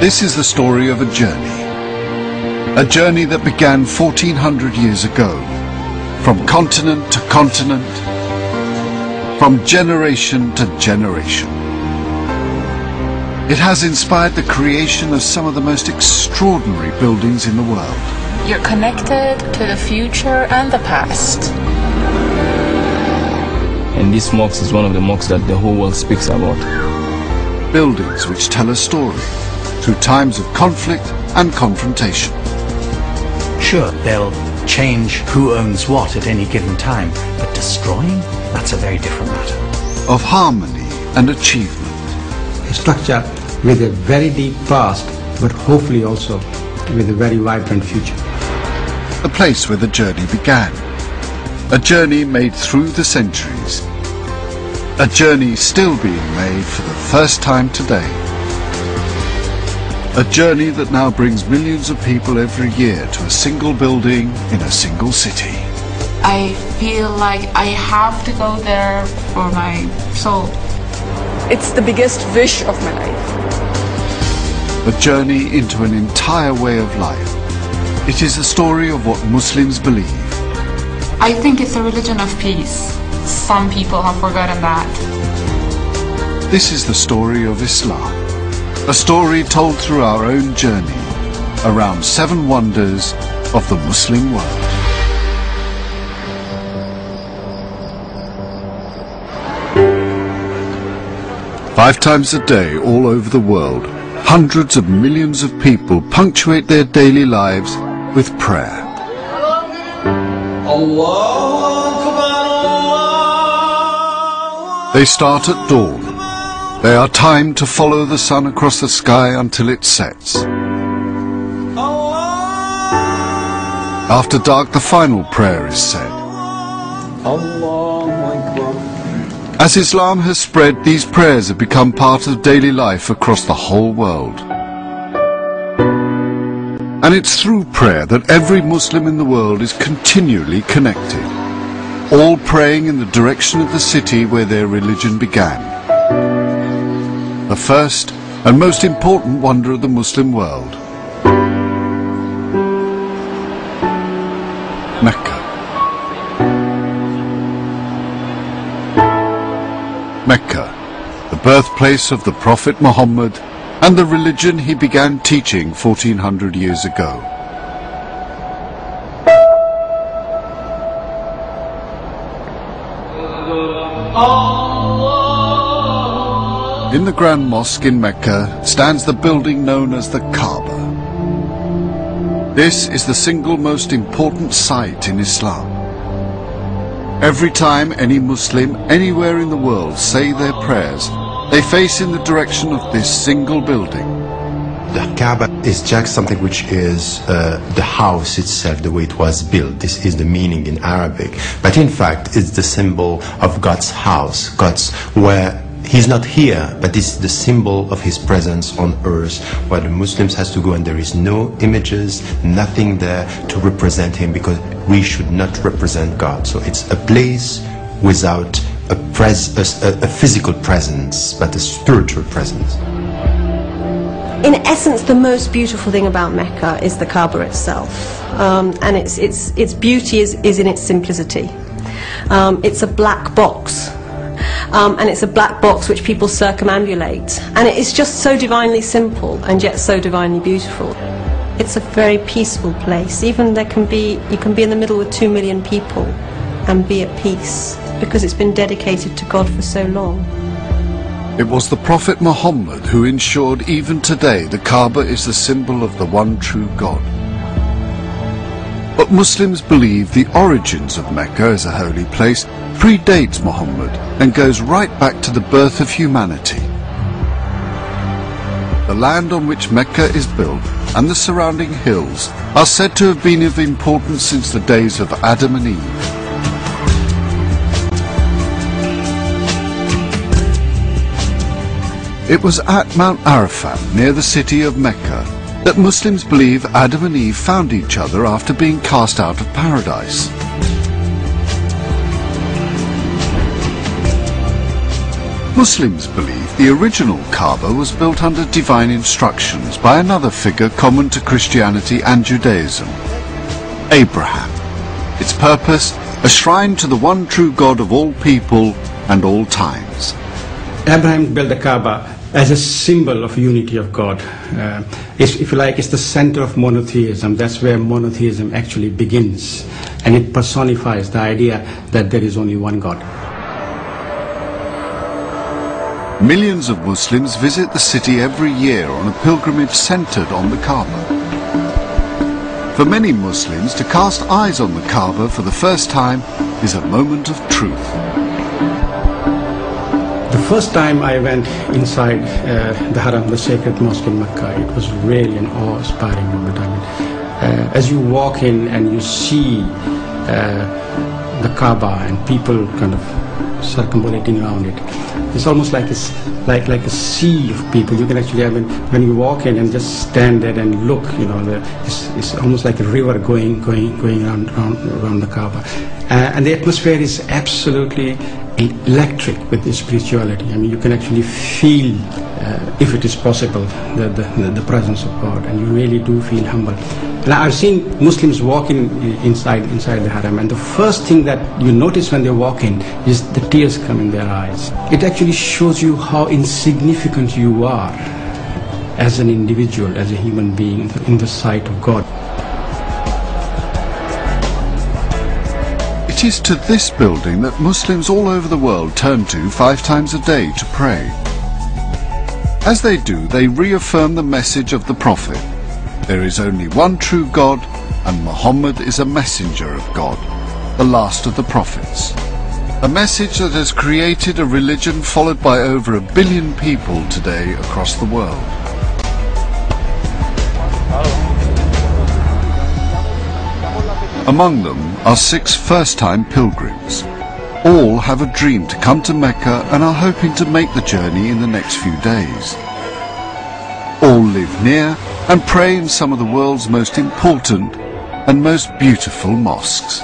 This is the story of a journey that began 1400 years ago, from continent to continent, from generation to generation. It has inspired the creation of some of the most extraordinary buildings in the world. You're connected to the future and the past. And this mosque is one of the mosques that the whole world speaks about. Buildings which tell a story through times of conflict and confrontation. Sure, they'll change who owns what at any given time, but destroying, that's a very different matter. Of harmony and achievement. A structure with a very deep past, but hopefully also with a very vibrant future. A place where the journey began. A journey made through the centuries. A journey still being made for the first time today. A journey that now brings millions of people every year to a single building in a single city. I feel like I have to go there for my soul. It's the biggest wish of my life. A journey into an entire way of life. It is the story of what Muslims believe. I think it's a religion of peace. Some people have forgotten that. This is the story of Islam. A story told through our own journey around 7 wonders of the Muslim world. Five times a day all over the world, hundreds of millions of people punctuate their daily lives with prayer. They start at dawn. They are timed to follow the sun across the sky until it sets. After dark, the final prayer is said. As Islam has spread, these prayers have become part of daily life across the whole world. And it's through prayer that every Muslim in the world is continually connected, all praying in the direction of the city where their religion began. The first and most important wonder of the Muslim world. Mecca. Mecca, the birthplace of the Prophet Muhammad and the religion he began teaching 1400 years ago. In the Grand Mosque in Mecca stands the building known as the Kaaba. This is the single most important site in Islam. Every time any Muslim anywhere in the world say their prayers, they face in the direction of this single building. The Kaaba is just something which is the house itself, the way it was built. This is the meaning in Arabic. But in fact, it's the symbol of God's house, God's where He's not here, but it's the symbol of His presence on earth, where the Muslims has to go and there is no images, nothing there to represent Him, because we should not represent God. So it's a place without a physical presence, but a spiritual presence. In essence, the most beautiful thing about Mecca is the Kaaba itself, and its beauty is in its simplicity. It's a black box. And it's a black box which people circumambulate, and it is just so divinely simple and yet so divinely beautiful. It's a very peaceful place. Even you can be in the middle with 2 million people and be at peace, because it's been dedicated to God for so long. It was the Prophet Muhammad who ensured even today the Kaaba is the symbol of the one true God. But Muslims believe the origins of Mecca as a holy place predates Muhammad and goes right back to the birth of humanity. The land on which Mecca is built and the surrounding hills are said to have been of importance since the days of Adam and Eve. It was at Mount Arafat, near the city of Mecca, that Muslims believe Adam and Eve found each other after being cast out of paradise. Muslims believe the original Kaaba was built under divine instructions by another figure common to Christianity and Judaism, Abraham. Its purpose, a shrine to the one true God of all people and all times. Abraham built the Kaaba as a symbol of unity of God. If you like, it's the center of monotheism. That's where monotheism actually begins. And it personifies the idea that there is only one God. Millions of Muslims visit the city every year on a pilgrimage centered on the Kaaba. For many Muslims, to cast eyes on the Kaaba for the first time is a moment of truth. The first time I went inside the Haram, the sacred mosque in Mecca, it was really an awe-inspiring moment. I mean, as you walk in and you see the Kaaba and people kind of circumambulating around it, it's almost like a sea of people. You can actually, I mean, when you walk in and just stand there and look, you know, it's almost like a river going around the Kaaba, and the atmosphere is absolutely electric with the spirituality. I mean, you can actually feel, if it is possible, the presence of God, and you really do feel humble. And I've seen Muslims walking inside the Haram, and the first thing that you notice when they walk in is the tears come in their eyes. It actually shows you how insignificant you are as an individual, as a human being, in the sight of God. It is to this building that Muslims all over the world turn to 5 times a day to pray. As they do, they reaffirm the message of the Prophet. There is only one true God, and Muhammad is a messenger of God, the last of the prophets. A message that has created a religion followed by over 1 billion people today across the world. Among them are 6 first-time pilgrims. All have a dream to come to Mecca and are hoping to make the journey in the next few days. All live near and pray in some of the world's most important and most beautiful mosques.